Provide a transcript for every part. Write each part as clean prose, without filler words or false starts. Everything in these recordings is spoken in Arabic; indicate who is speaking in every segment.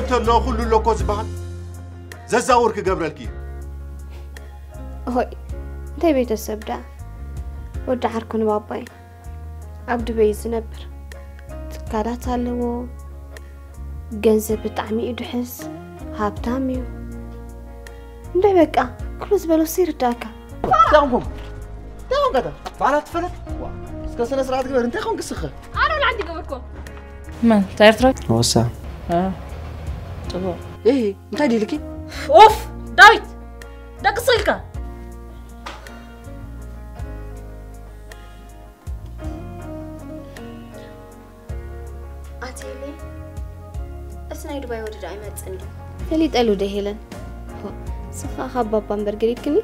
Speaker 1: تلو كل لوكو زبان زازاورك قبرلكي
Speaker 2: هوي انتي بيت السبدا ودع حركون باباي عبد بيز نبر تكالات علو جنزب بطعمي يدحس هابتاميو ندعي بقى كل زبالو سير داكا
Speaker 3: داهم كذا بعلا تفلت سكسنا سرعة كبير انت خون قصخة
Speaker 4: أنا ولا عندي قبركم
Speaker 5: من تعرف
Speaker 3: وسع
Speaker 5: طبعا
Speaker 3: ايه انت دي لكي
Speaker 5: اوف دايت ده قصيلك
Speaker 2: أتيلي أسنا يدبي ودي دائما تسندي تلي تقلو دهيلن سخا خبابا برجريت كني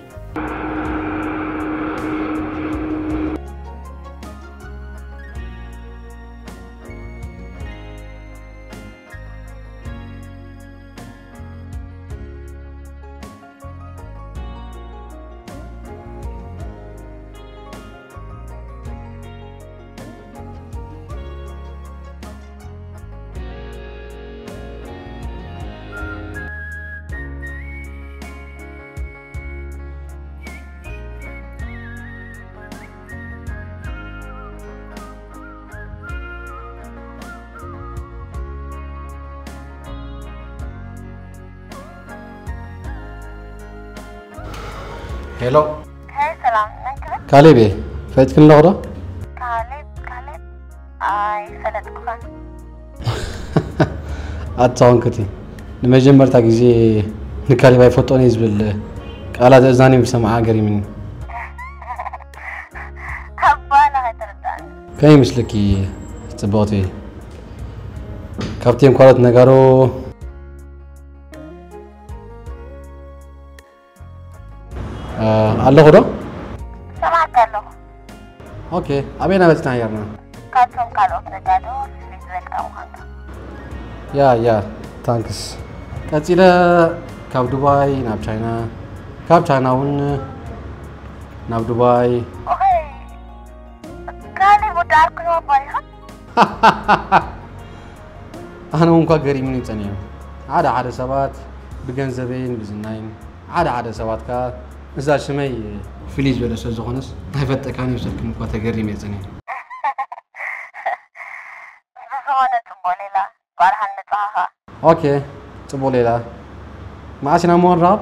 Speaker 3: هلو
Speaker 6: هاي سلام نكبت
Speaker 3: كاليبي فايتك اللغة
Speaker 6: كالب اي فلتكم
Speaker 3: أتصون كتي لما جمر تاكزي نكاليبي فوتوني زبل قالات إزاني بسمعها قري مني
Speaker 6: هبانا هاي تردان
Speaker 3: كاي مثلكي تبوتي كابتن قالت نقارو الله غدا
Speaker 6: سمعت له
Speaker 3: اوكي ابينا بس نعيرنا
Speaker 6: كاتم قالوا نجادو سيزل كوخانتا
Speaker 3: يا تانكس كاتيلا كاب دبي ناب تشاينا كاب تشاينا ون ناب دبي
Speaker 6: اوكي كالي بدارك نو بايها
Speaker 3: انا مونكا غري من يصنيو عاده سبات بجنزبين بزناين عاده سبات كا إذا شمي فيليز ولا شيء زخنس هيفت كاني وصلك مقا تجري ميزني
Speaker 6: زخونة تبوليلا قارحان نتاها
Speaker 3: اوكي تبوليلا ما عشنا مون راب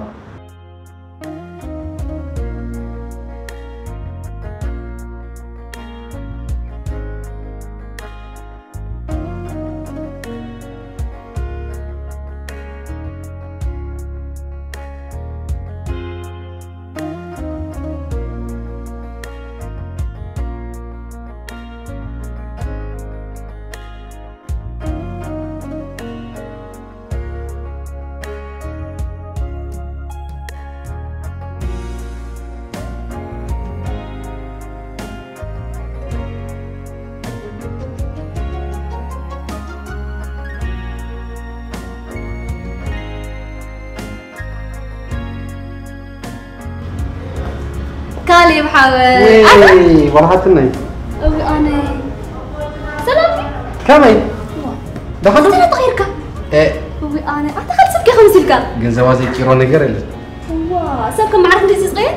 Speaker 2: كالي بحاول
Speaker 3: وي فرحتني
Speaker 2: أنا سلامتي
Speaker 3: كمي دخلت
Speaker 2: أنا تغيرك
Speaker 3: ايه
Speaker 2: أنا أتخيل سبكي خمسيلك
Speaker 3: جنزوازي كيرو نجر اللي
Speaker 2: واو سبكي معرفة أنت صغير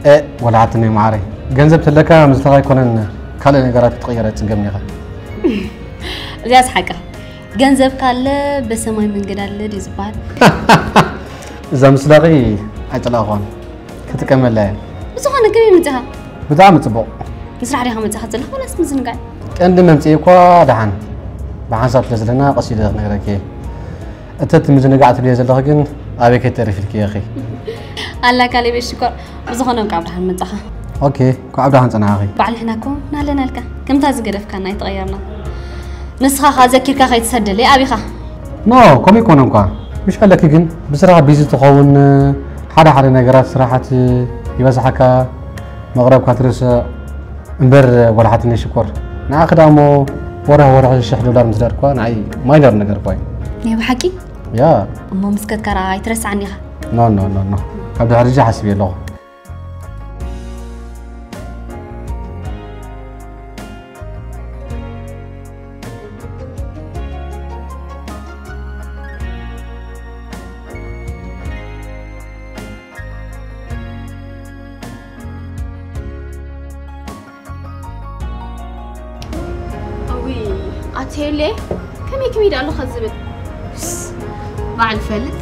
Speaker 3: ايه ولعتني معاري جنزب تلكا مستغى يكون كل نجارات تغيرت تنقمني خا
Speaker 2: جاز حقا جنزب كله بسماي من قدال ديزبال
Speaker 3: إذا مستغى أتلاقون كتكمل لا
Speaker 2: بس أنا كم متها
Speaker 3: بدعم تبو
Speaker 2: نسرح عليها متها تلا ولا اسم زنقاي
Speaker 3: كان دم متي كوا دحن بحسب لزلنا قصيدة نقرأكي أنت مزنقعت لي زلها جن أبيك تعرف لك يا أخي
Speaker 2: الله كالي بالشكر بس أنا مقابل دحن متها
Speaker 3: أوكي كعب دحن أنا أخي
Speaker 2: بعد هنا كم نالنا لك كم تاز قرف كنا يتغيرنا نسخة خازكير كخي تسدل لي أبي خا
Speaker 3: نو كم يكون أمك مش قال لك جن بسرعة بيزي تقون حدا نقرأت صراحة يبزحك مغرب كاترس امبر ولا حتى نشكر ناخذ امو ورا $6 مصدر كوا ناي ماينر نقر كوي
Speaker 2: يا بحكي
Speaker 3: يا
Speaker 2: أمو مسكت كراي ترس عني خا
Speaker 3: نو قبل هرجع حسبي الله
Speaker 2: أتيلي كم يدا الله خزبت بعد فلت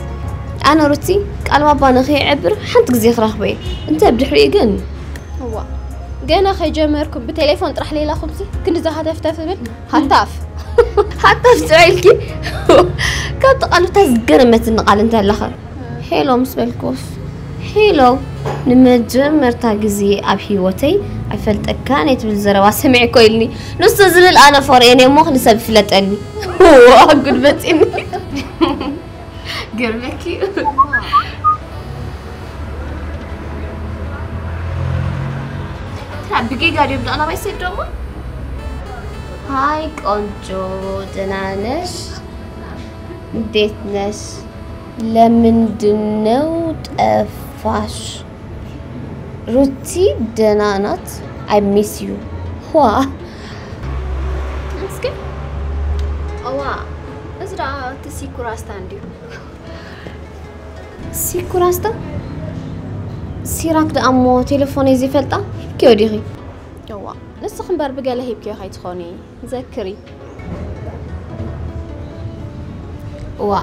Speaker 2: أنا روتي قال بابا نخي عبر حنت جزي خرخبي أنت بدحري جن هو جانا خي جمركم بتليفون طرح لي لا خبزي كنت إذا هتفتف بال هتف هتف تعيلكي كنت قالوا تزجر متن قال أنت الآخر حلو مسبلكوف حلو نمجمر تاجزي أبي وتي عفلت أكانت بالزروا سمعي كويلني نص زبل أنا فوريني مخ نسب فلت أني أقول بتإني قربكي بقي قاعد يبدأ أنا بيصير دوما هاي كونجو دنانش ديتنش لمن دنوت أفاش روتي دنانات I miss you هو نسكي أوا أزرع تسيكوراستا عندي سيكوراستا سيراك دا أمو تليفوني زي فلتا كيو ديغي أوا نسخن بربقى لهيب كيو خاي تخوني ذكري وا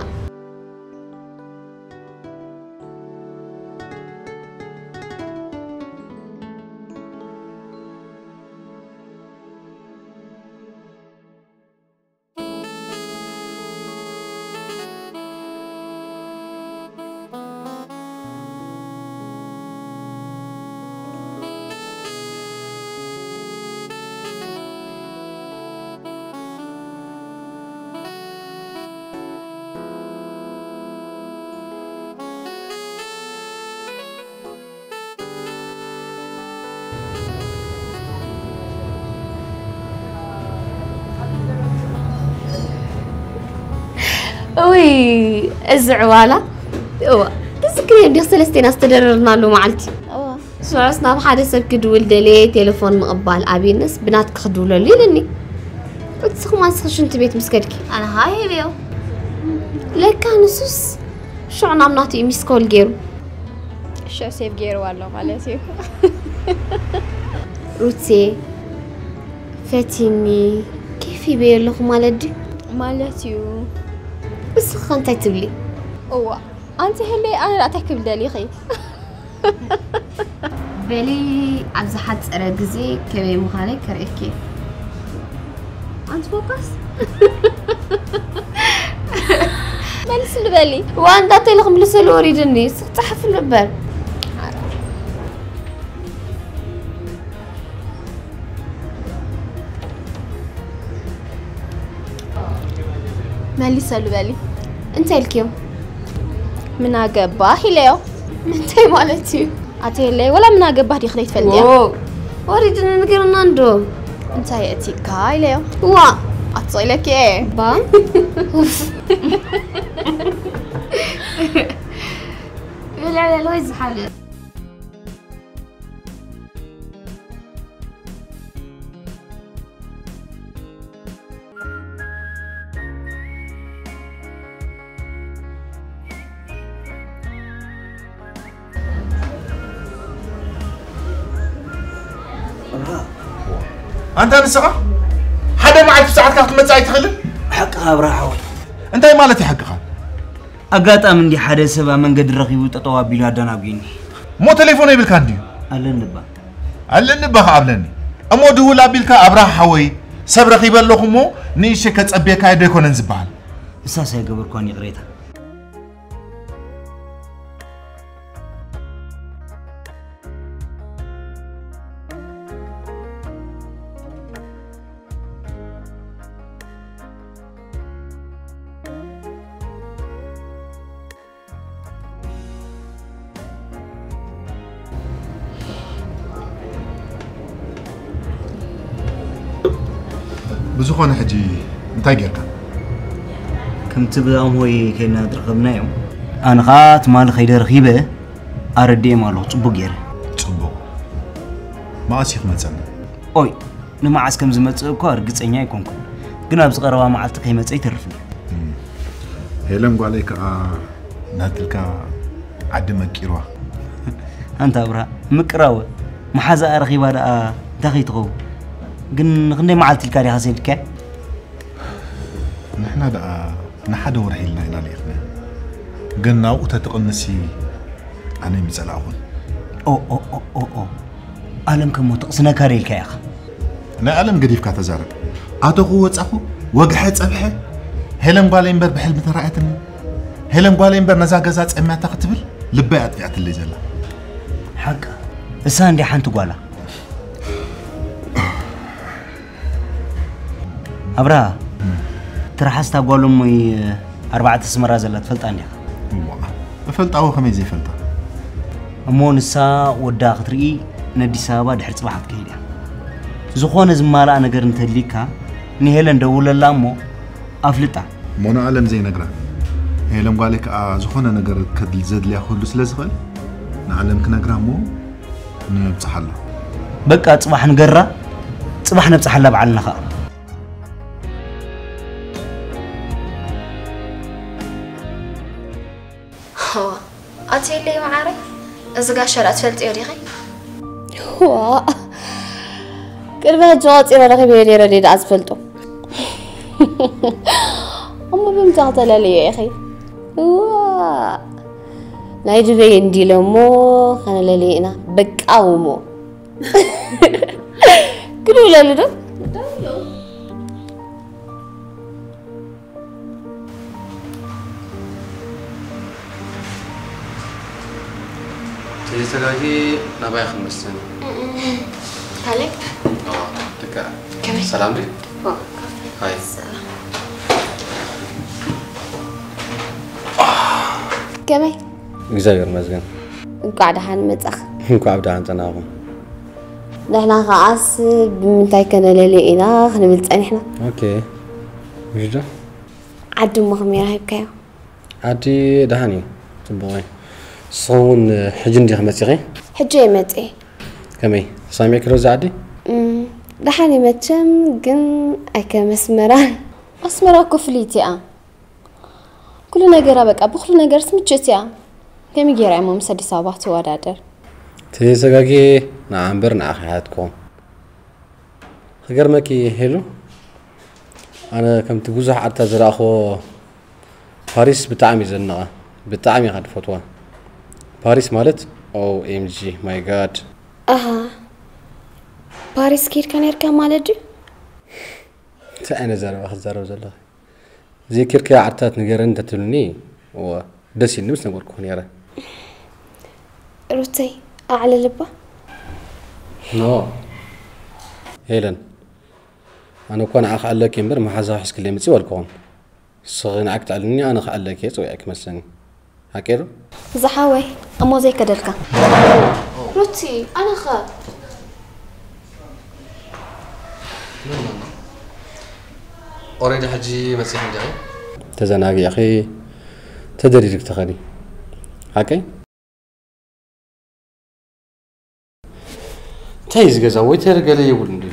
Speaker 2: وي الزعوالة تذكري بدي سلستين استدررنا له معلتي سعسنا بحدا سب كدول دلي تليفون مقبال أبينس بنات كخدوله لي لني وتسخ ما نسخش انت بيت مسكدكي أنا هاي بيو لك نسوس شو عنا مناطي مسكول جيرو شو سيف جيرو والله مالتي روتي فاتيني كيف يبين لكم مالتيو بس خنتي تبلي هو انت هلي انا لا تحكي بدالي خي بلي ابزحت رجزي كبي مخالي كريكي انت فوكس مالس بالي وانت تلغم لسلو اريدني صح البال مالي سالو بالي انت الكيوم من اقباه ليو انت مالتي اتي لي ولا من اقباه دي خليت فلدي وريدنا نقر ناندو انت ياتي كاي ليو وا اتصي لك ايه با لا لا لويز حالي
Speaker 1: أنت نسقى؟ حدا معك في ساعات كانت متساعد تخلي؟
Speaker 4: حقها براحوي
Speaker 1: أنت مالتي حقها؟
Speaker 4: أقاطع من دي حدا سبا من قد رغيبو تطوى بلا دانا بيني
Speaker 1: مو تليفوني بالكانديو ألن نبا قابلني أمو دولا بيلكا أبراحوي سب رغيبا لكمو نيشي كتصبيكا يديكو ننزبال
Speaker 4: إساسا يقبر كواني قريتا
Speaker 1: بزخون حجي انتي قيركا
Speaker 4: كم تبدأهم هوي كينا درقبنا يوم أنا قات مال خيد رخيبة أردي مالو صبو غير
Speaker 1: صبو ما أسيخ متسنى
Speaker 4: أوي نما عاس كم زمت كو أرقصنيا يكونكم ግን ኣብዚ ቀረባ መዓልቲ ከይመጽ ይተርፍኒ
Speaker 1: ሄለም ጓለይካ ናትልካ ዓዲ መቂሯ
Speaker 4: አንተ አብራ ምቅራው መሓዛ ረኺባ ዳ ተኸይትኸው ግን ክንደይ መዓልቲ ልካ ዲኻ ሰይድካ
Speaker 1: نحن دا نحد ورحيلنا إلى ليخنا قلنا وتتقنسي أنا مثل أول
Speaker 4: أو ألم كم تقصنا كاريل كياخ
Speaker 1: أنا ألم قديف كاتزارب أتوقع وتصحو وقحت أبحه هلم بالين بر بحلم ترأيتني هلم بالين بر نزاق زات أما تقتبل لبيعت فيعت اللي زلا
Speaker 4: حق السان دي حان تقوالا أبرا ترى حاستا أقول أمي 4 سمرة زلت فلت عندي
Speaker 1: فلت أو خميس زي فلت
Speaker 4: أمون السا ودا خطري ندي سابا دحر صباحت كهيدا زخون زمالا أنا قرنت ليكا نهيلن دولة لامو أفلتا
Speaker 1: مونا علم زي نقرأ هيلم قالك زخون نقر كدل زد لي أخذ لسلزخل نعلم كنقرأ مو نبصح الله
Speaker 4: بقى صباح نقرأ صباح نبصح الله بعلنا خا
Speaker 2: هو أتي لي معاري إذا قاشرت فلت إيريخي هو كلمة جوات إلى رغي بيلي رديد أزفلتو أما بمتعطى لي يا أخي هو لا يجري يندي لمو خانا للينا بقاومو كلو لالدو
Speaker 3: تيجي نباي خمس سنين
Speaker 2: عليك
Speaker 3: تكا
Speaker 2: كمي
Speaker 3: سلام دي هاي
Speaker 2: كمي
Speaker 3: እግዚአብሔር ይመስገን
Speaker 2: እንኳዕ ደሓን መጻኽ
Speaker 3: እንኳዕ ብዳን ጸናኹም
Speaker 2: ንሕና ኸዓስ ብምንታይ ከነለለ ኢና ክንብል ፀኒሕና
Speaker 3: ኦኬ ምሽዳ
Speaker 2: ዓዲ እሞ ከመይ ረኺብካዮ
Speaker 3: ዓዲ ደሓን እዩ ፅቡቕ እዩ ንስኹም ሕጂ እንዲ ክመፂኺ
Speaker 2: ሕጂ የመፅእ
Speaker 3: ከመይ ሰሚዕ ክሎ እዚ ዓዲ
Speaker 2: ደሓን ይመቸም ግን ኣይከመስመራን ኣስመራ እኮ ፍልይቲ እያ كل نجار بقى بخل نجار سمجتيا كم يجري عمو مسدي صباح توادر
Speaker 3: تيساقي نعم برنا أخياتكم خجر ماكي هلو أنا كم تجوز حتى زراخو باريس بتعمي زنقة بتعمي هاد فتوى باريس مالت أو إم جي ماي جاد
Speaker 2: باريس كير كان يركب مالدي
Speaker 3: أنا زارو أخذ زارو زلا زي كيركا عتات نجارن تتلني ودسي النمس نقول كون يرى
Speaker 2: روتي أعلى لبا
Speaker 3: نو هيلن أنا كون أخ الله كمبر ما حزا حس كلمة سوى الكون صغين عكت علني أنا أخ الله كيس وياك مثلا هكذا
Speaker 2: زحاوي أمو زي كدلكا روتي أنا خا
Speaker 3: أريد حجي مسيح جاي تزناقي يا أخي تدري لك تخلي هكي تايز جزا ويترجع لي يقول ندي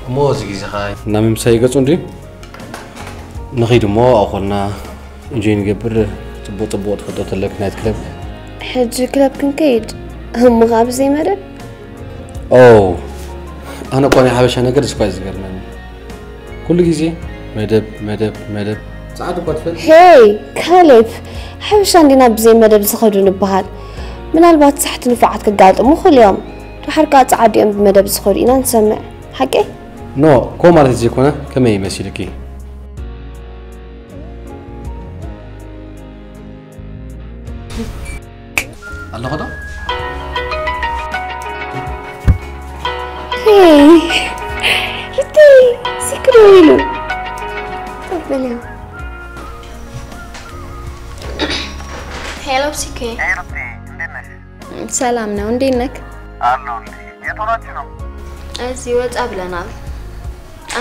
Speaker 3: موزي زخاي نامي مسايقص عندي نخيد مو اخلنا نجي نقبر طبو تفضل لك نايت كلاب
Speaker 2: حج كلاب كنكيد هم غاب زي مدب
Speaker 3: اوه انا كوني حبش انا قرص كويس قرناني كل جيزي مدب ساعات بطفل
Speaker 2: هاي كالب حبش عندنا بزي مدب زخدو نبهال من البات صحت نفعت كقالط مو كل يوم تحركات عادي ام بمدب زخدو إنا نسمع حقي
Speaker 3: نو كو مرات زي كونه كما يمثلكي
Speaker 2: رتي سكرويلو تفضلي هلو سكي
Speaker 6: اي ربي اندينك
Speaker 2: سلامنا وندينك
Speaker 6: الو يطولاتي نو
Speaker 2: ازي واتساب لنا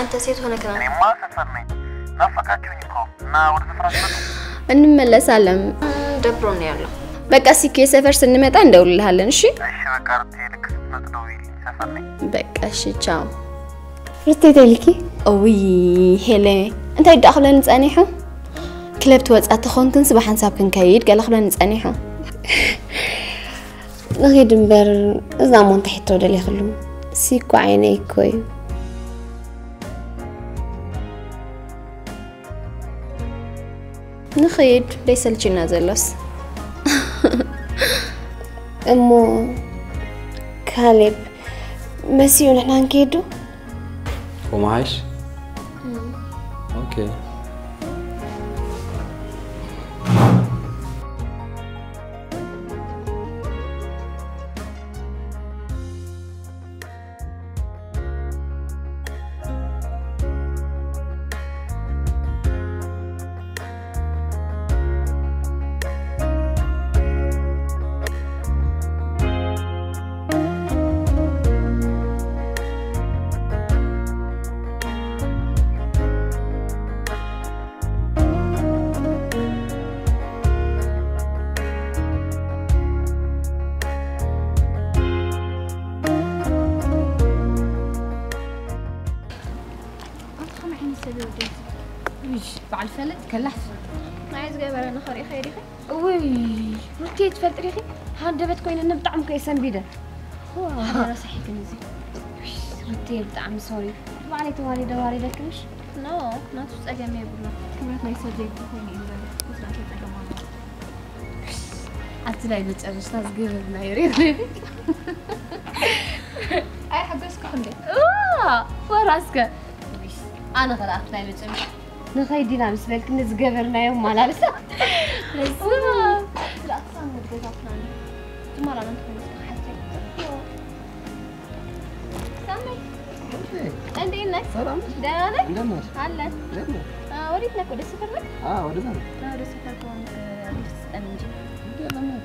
Speaker 2: انت سيت هناك
Speaker 6: يعني ما سفرني نفكاكيوني كو نا ورد فراشتو
Speaker 2: እንመለስ አለም ደብሮን ያለው በቃ ሲኬ ሰፈር ስንመጣ እንደውልልሃለን እሺ
Speaker 6: እሺ በቃ ርቴ ልክ ስትመጥነው ሰፈርኔ
Speaker 2: በቃ እሺ ቻው ርቴ ተልኪ ኦይ ሄለ እንታይ ዳخለን ጻኒሑ ክለብ ትወጻት ተኾንክን ስባ ሓንሳብ ክንከይድ ገለ خለን ጻኒሑ نغيد مبر اذا مون تحت ودل يخلو سيكو عيني كوي نخيد ليس الجنا زلس امو كالب مسيو نحنا نكيدو
Speaker 3: ومعايش اوكي
Speaker 2: بعد فلت كلحت ما عايز جايبه انا خري خيري وي ولتي تفلت ريخي هندبت كوين نبطعم كيسن بيده هو انا صحي كنزي ولتي بطعم سوري وعلي توالي دواري لكش نو ما تسقمي يبلو كمرت ما يسجل تكوني انزل وصلت تقمع عتلاي بتعرش ناس قبل ما يريد اي حبسك خلي وراسك انا خلاص لا بتعرش نخيدينا مس بالك نزقبرنا يوم ما لابسه لا صار متقطعنا تمر انا حتى سامي عندي انك سلام دانك هلا وريتنا كل سفرك
Speaker 3: وريتنا
Speaker 2: لا سفرك وانت تستنجي
Speaker 3: يلا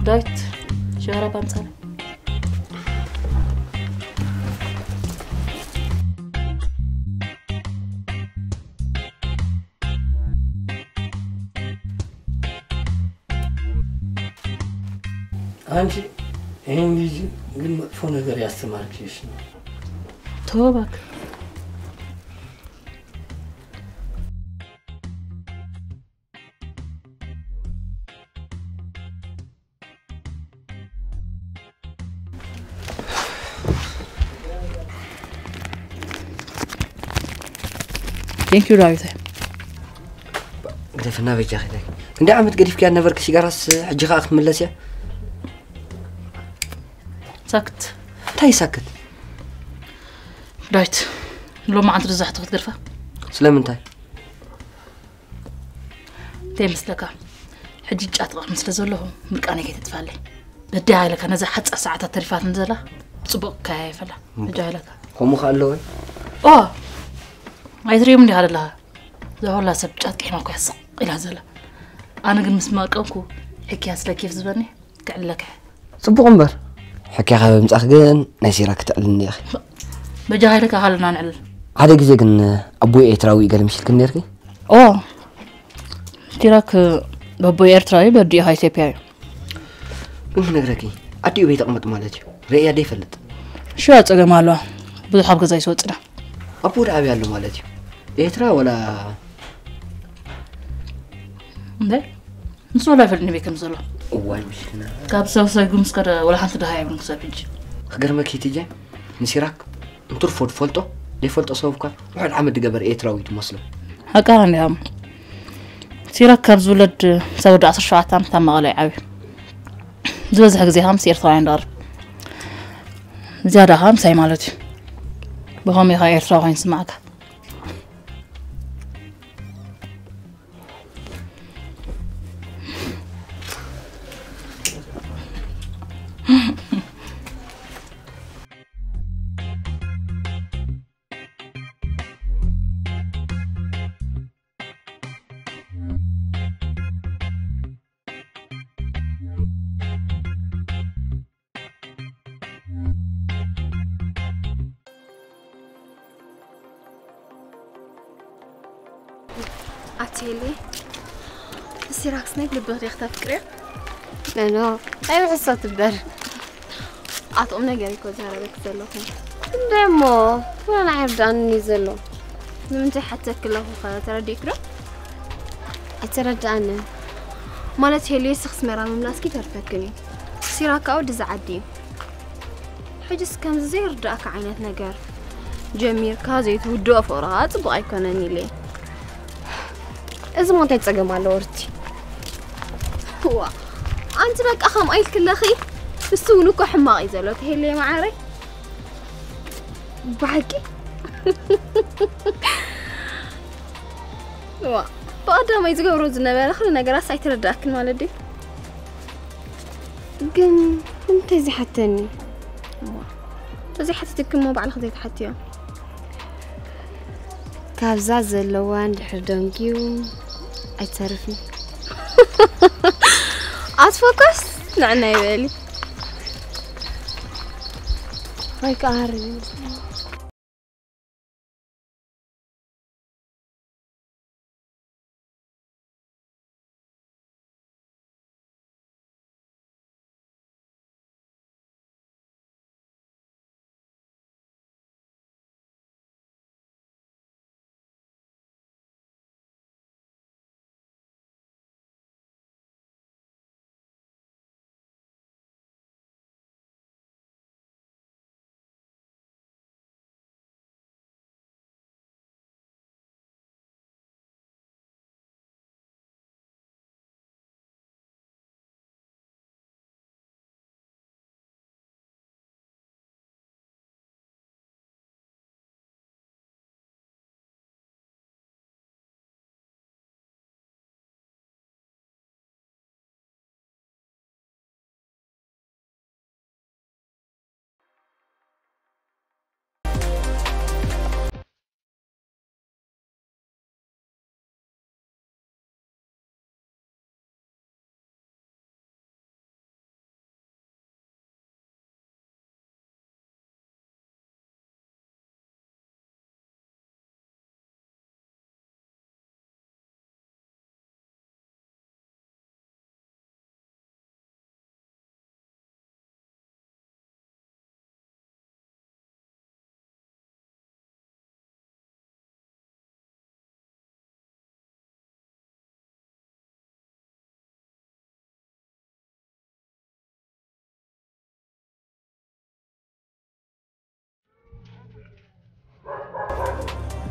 Speaker 5: دايت شهرة بنصر
Speaker 7: አንቺ ይሄን ልጅ ግን መጥፎ ነገር ያስተማርክሽ ነው
Speaker 5: توبك Thank you دايت
Speaker 7: قدفنا بيجا خدك عند عمد قديف كان نفرك سيجارس حجي خاخ ملسيا
Speaker 5: سكت
Speaker 7: تاي ساكت
Speaker 5: دايت لو ما عند رزحت غرفة
Speaker 7: سلام انتاي
Speaker 5: تي مسلكا حجي جات مثل زلهم مرقاني كيتتفالي بدي هايلك انا زحت ساعات تريفات نزله صبق كيفلا جايلك
Speaker 7: كومو خالو
Speaker 5: አይትሪም እንዲህ አለላ ዘሆላ ሰብጫት ከማ ኮያስ ኢላ ዘላ አነ ግን መስማቀንኩ ሕኪያስ ለኪፍ ዝበኒ ከዕለከ
Speaker 7: ጽቡቅ እምበር ሕኪያ ከምጻኽ ግን ናይ ሲራክ ትዕልኒ እኺ
Speaker 5: በጃሃይለካ ሃልና ንዕል
Speaker 7: ሓደ ግዜ ግን አቦይ ኤርትራዊ ገለ ምሽልክ ነርኪ
Speaker 5: ሲራክ በቦይ ኤርትራዊ በዲ ኢትዮጵያዊ
Speaker 7: ምን ነግረኪ አዲው ቤት ተቀመጥ ማለት እዩ ረያ ደይፈልጥ
Speaker 5: ሹ አጸገማሏ ብዙ ሀብ ገዛ ይስወጽና
Speaker 7: አቦ ዳቢ ያለው ማለት እዩ ኤርትራ ወላ
Speaker 5: ده نسوا لا فلني بكم زلوا
Speaker 7: واي مشكلة
Speaker 5: كاب سوسة قمص كده ولا حنت ده هاي من سافيج
Speaker 7: خجرمك تيجي نسيرك انتر فولتو ليه فولتو صوفك وحد عمل دقبر ايه تراوي تمصله
Speaker 5: هكذا نعم سيرك كاب زولد سود 10 ساعات تام غالي عوي زوز حق زيهم سير ثاين دار زيادة هم ساي مالتي بهم يغير ثاين سمعك
Speaker 2: أتيلي السيراك سنيك لبغي يختفكري لا أي حصة تبدر أطقم نجاري كوزارة بك زلوكم دمو ولا عارف عني زلو نمتي حتى كله خلاص ترديكرو أترداني مالت هي لي سخس مرام ملاسكي ترفكني سيراك أود زعدي حجس كم زير داك عينت نجار جميل كازيت ودو فورات بغا يكونني ليه إذا ما تتسجم على ورتي هو أنت بك أخم أيل كل أخي السونك وحماقي زلوك هي اللي معاري بحكي هو بقدر ما يزقوا روز النبي خلينا جراس عيترداك المالدي قن أنت زي حتني هو زي حتى مو بعد خذيت حتى كابزاز اللوان دحردونكيو أتعرفني أتفوكس نعنا يبالي هاي كهربي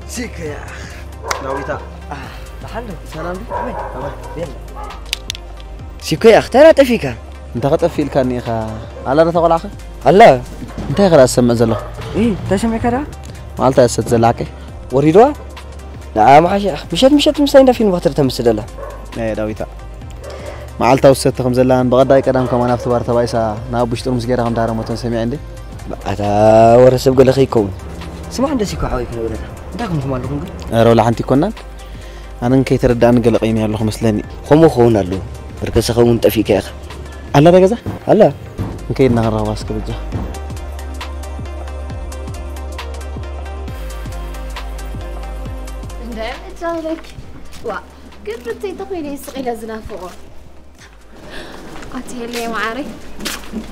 Speaker 7: سيك يا أخ
Speaker 8: ناويتا
Speaker 7: تحلو سلام دي وين يلا سيك يا أخ ترى تفيك
Speaker 8: انت قطفي لكاني خا على تقول اخي
Speaker 7: الله
Speaker 8: انت خلاص سمع زلو
Speaker 7: ايه تسمع كذا
Speaker 8: مالتا يست زلاكي
Speaker 7: وريدوا لا ما حاجه مشت مسايندا فين وقت تمسدله
Speaker 8: يا داويتا معلتا وستكم زلان بغداي قدام كمان افتبار تبايسا نابوش ترمس غير هم دارمتون سمع عندي
Speaker 7: اتا ورسب قال اخي كون سمع عندي سيكو حوي كده ولدا انتكم تمالكم
Speaker 8: رولا حنتي كونان انا كي ترد ان قال قيمي الله مسلني
Speaker 7: خمو خون الله بركس خون تفيك يا اخي
Speaker 8: الله رجزا
Speaker 7: الله
Speaker 8: كي نهار راسك بجا
Speaker 2: دائما تالك وا قبل تقولي سقيله زنافقه أتي اللي معاري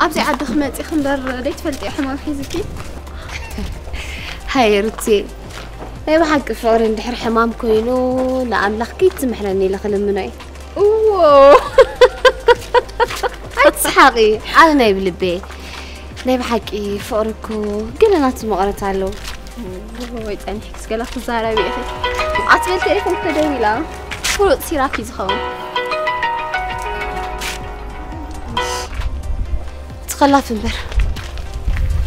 Speaker 2: أبدي عاد خمتي خمدر ليت فلتي حمام حيزتي هاي رتي لا بحق فور ندحر حمام كوينو لا أملخ كي تسمحلني لخل مناي واو أتصحقي أنا نايب لبي نايب حكي فقركو قلنا ناس مقرت علو وي تاني حكس قال أخو زهرة بيأخي أتبال تليفون كدوي لا فلوت سيراكي زخون تخلاف نبر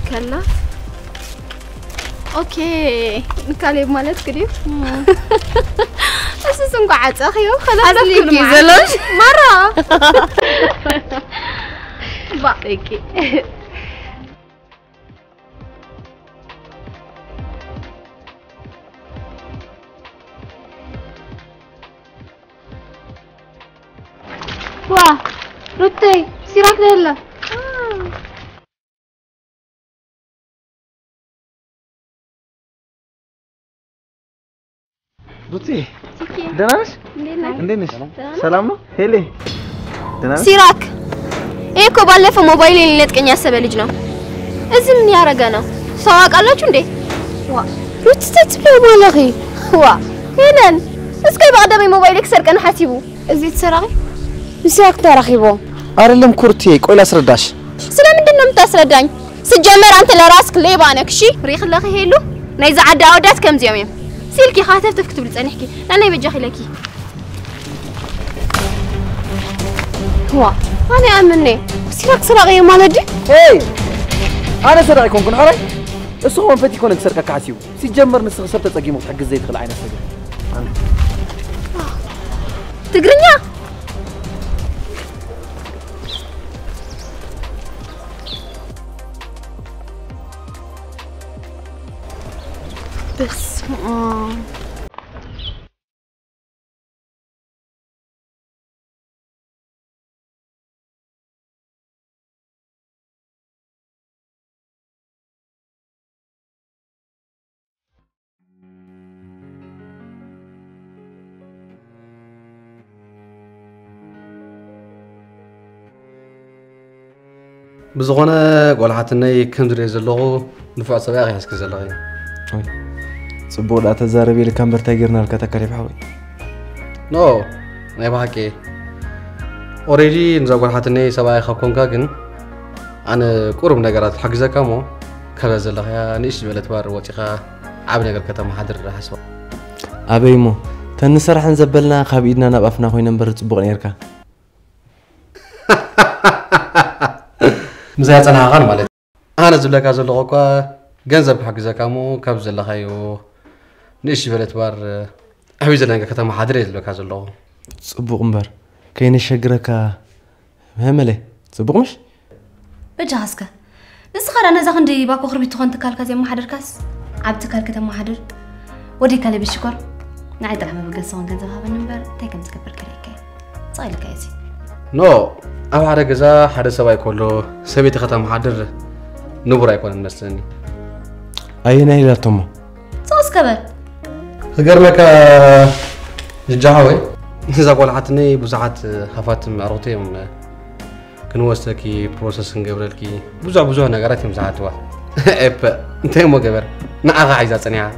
Speaker 2: كلاف اوكي نكاليب مالت قريب اساسا قعدت اخي خلاص ليكي زلوش مره باقيكي واه روتي سيراك دهلا
Speaker 8: دوتي دناش عندناش سلام هيلي دناش
Speaker 2: سيراك ايكو بالله موبايلي اللي نتقني اسبه لج ነው እዚህ ምን ያረጋ ነው ሰው አቃላችሁ እንዴ ዋ ሩትስት ብለው ማለኺ ዋ ሄለን እስኪ በቀደም ሞባይልክ ሰርቀን ሐሲቡ እዚህ ተሰራቂ ምስራክ ተራኺቦ
Speaker 8: አይደለም ኩርቲ ቆይ ላስረዳሽ
Speaker 2: ስለምንድን ነው የምታስረዳኝ ስጀመር አንተ ለራስክ ሌባ ነህ እሺ ሪኽ ለኺ ሄሉ ናይ ዝዓዳ አወዳት ከም ዚዮም سيلكي خاطر تكتب لي تصنحكي لأنا يبجخي لكي هو أنا أمني سيرك سرقة مالدي
Speaker 8: هاي أنا سرقة يكون كن حري الصغون فتي كونك سرقة كعسيو سيجمر نسخ سبت تقيمك حق الزيت خل عينك سجل
Speaker 2: تقرنيا بس
Speaker 3: بزغنا قولحتني كندري زلغو نفع صباغي حسك زلغي
Speaker 8: صبوا لا تزاربي لكامبر تاجرنا الكتكريب حوي
Speaker 3: نو ناي بحكي اوريدي نزغول حتني سباي خكونكا كن انا قرب نغرات حجزك مو كبزلغ يا نيش بلت بار وتيخا عاب نغر كتم حضر حسب
Speaker 8: ابيمو تنسرح نزبلنا خبيدنا نبقفنا خوينا نبر صبق نيركا
Speaker 3: مزايا صنعان مالت انا زبلك زلغوكا ገንዘብ حجزكامو كاب زلخايو نيش بلت بار أحوي زلنا كتام حاضر يزلك هذا اللغة
Speaker 8: صبوق مبر كاين شجرك همله صبوق مش
Speaker 2: بجهزك نسخر أنا زخندي باكو خربي تخون تكالك زي ما حضر كاس عبد تكالك تام حاضر ودي كالي بالشكر نعيد رحمة بقصون كنزب هذا النمبر تاكم تكبر كريكي صايل كايسي
Speaker 3: نو أو حدا جزا حدا سواي كله سبيت ختام حاضر نبرة يكون النسني
Speaker 8: أين هي توما
Speaker 2: صوص كبر
Speaker 3: غير لك جاوي إذا قول حتني بزعت حفات معروتي كنوستكي بروسيسنج قبلكي بزع نجارات مزعت وا إب أنت مو قبر نأغا عايزة صنيعة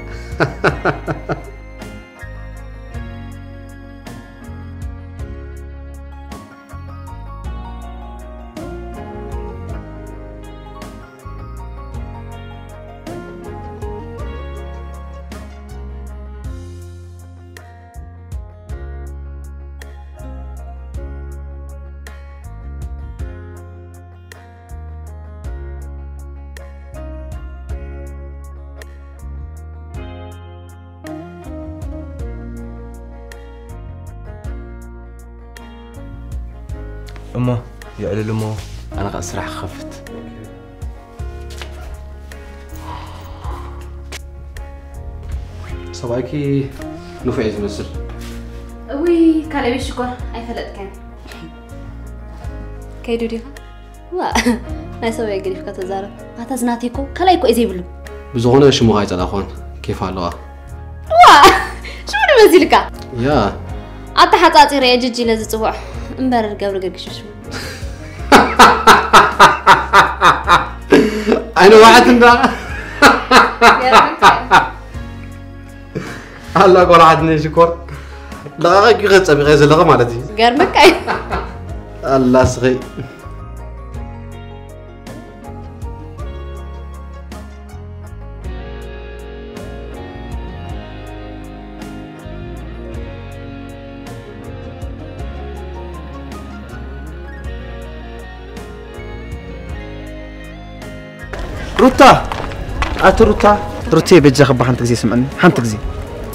Speaker 8: أما يعلل مو أنا قاسرح خفت
Speaker 3: صبايكي نفعي زمسل
Speaker 2: وي كالي بالشكر أي فلت كان كيدو ديها وا ما يسوي يقريف كتزارب هذا زناتيكو كلا يكو إزي بلو
Speaker 3: بزغونا شو مغايت على أخوان كيف هالوا
Speaker 2: وا شو نمزيلك
Speaker 3: يا
Speaker 2: أتا حتى رأي جيجي لازم تصبح مبرر قبل قرقش شو
Speaker 3: أنا واحد ده الله قول عدني شكر
Speaker 9: دقائق يغص أبي غير زلقة مالتي
Speaker 2: قرمك أي
Speaker 9: الله صغير روتا روتا روتي بيجي خبا حنت زي سمعني حنت زي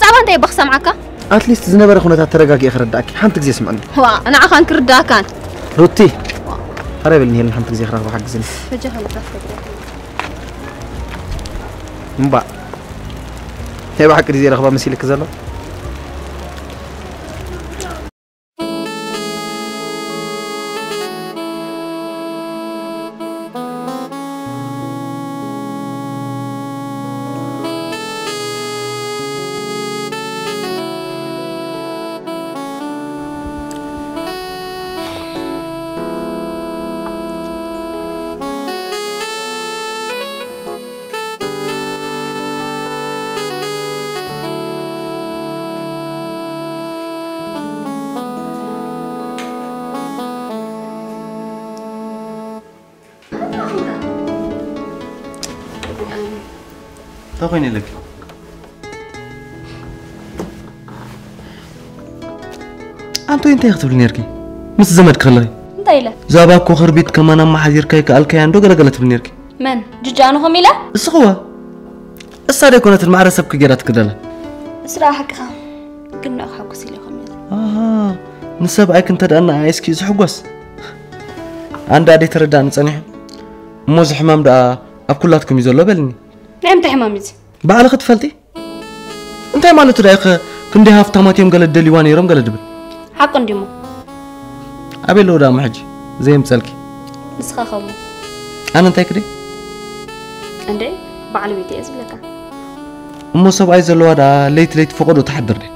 Speaker 2: صعب أنت يبخ سمعك
Speaker 9: اتليست زنبر خونتا ترغاغي اخرداك حنت زي سمعني
Speaker 2: هو أنا عخان كرداكان
Speaker 9: روتي قريب النهي حنت زي خراغ حق زين
Speaker 2: فجاه لك
Speaker 9: مبا هي بحق زي رغبه مسيلك زلو
Speaker 10: تاخذني لك أنتو أنت يختبر نيركي مس زمد كله
Speaker 2: أنت إله
Speaker 10: زابا كوخر بيت كمان أما حجر كاي كالكي عنده قلقلت بنيركي
Speaker 2: من ججانو هم إله
Speaker 10: الصغوة الصار يكونت المعرسة بكجرات كدلا
Speaker 2: صراحة كخا كنا أخاك سيلي خميس
Speaker 10: نسب أي كنت أنا عايز كيس حقوس عند عادي تردان صنيح موز حمام دا أبكلاتكم يزولوا بلني
Speaker 2: نعم تحماميز
Speaker 10: بعلى خد فلتي أنت ما له ترايخ كندي هافتامات يوم قال الدليوان يرم قال الدبل
Speaker 2: حق نديمو
Speaker 10: أبي لو دام حجي زي مسلكي
Speaker 2: نسخة خمو
Speaker 10: أنا أنت كده
Speaker 2: عندي بعلى بيتي أزبلك
Speaker 10: مو سب عايز الوضع ليت فقد وتحضرني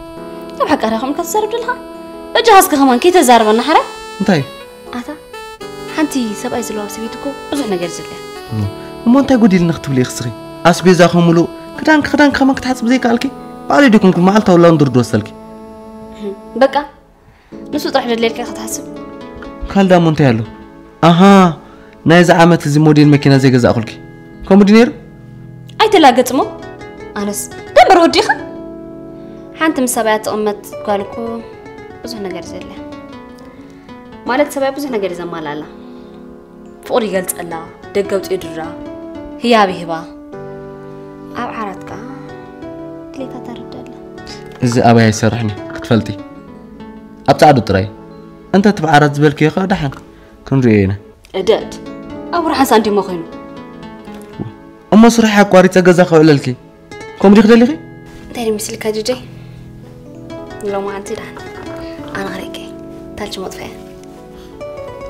Speaker 2: طب حق أنا خمك تسرب لها بجهز كمان كي تزارب النحرة
Speaker 10: أنتي
Speaker 2: أتا حنتي سب عايز الوضع سبيتكو بزحنا جرز الله
Speaker 10: مو أنت قولي لنا اختبلي خسري أسبي زاخم ملو كدان خمك تحسب زي كالكي بعد ديكم كل معلتا ولا ندور دوسلكي
Speaker 2: بقى نسو طرح الليل كي تحسب
Speaker 10: قال دا مونتي له اها نايز عامت زي موديل ماكينه زي غزا اخلكي كومودينير
Speaker 2: اي تلاقطمو انس دبر وديخه حنت مسابات امت قالكو بزح ነገር ዘለ ማለት ሰባይ ብዙ ነገር ይዘማላላ ፍቅር ይገልጽላ ደገውጥ ይድራ ህያብ ይህባ ኣብ ዓራትካ ለታ ተረዳለ
Speaker 10: እዚ ኣባይ ይሰርሕኒ ክትፈልቲ ኣብ ጻዕዱ ጥራይ انت تبعرض زبلك يا اخي دحن كنرينا
Speaker 2: ادد ابو رحان ساندي ما خينو
Speaker 10: اما صريح اقواري تغزا خوللكي كومدي خدلخي
Speaker 2: تاني مسلك جوجي لو ما انت دحن انا غريكي تالج مطفئ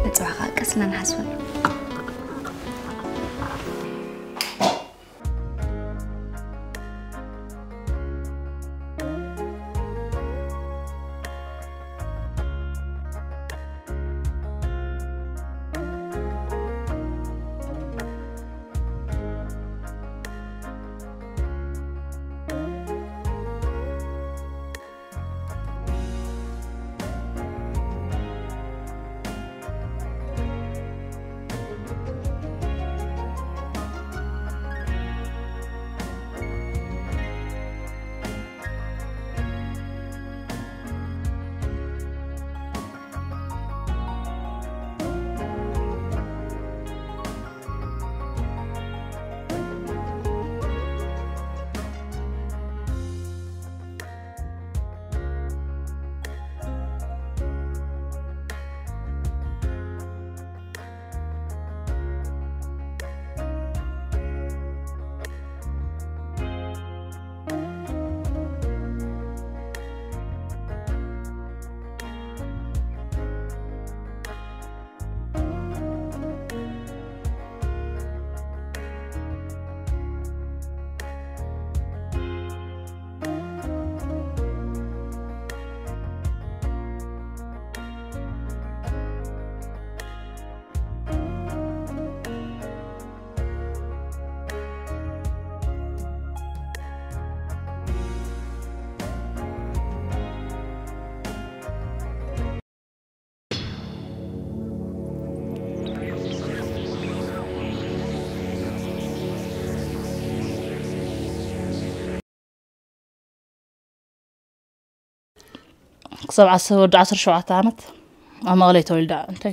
Speaker 2: نصبح كسلنا نحسن
Speaker 5: كسب عصر ود 17 عامت أما غليت ولدا أنت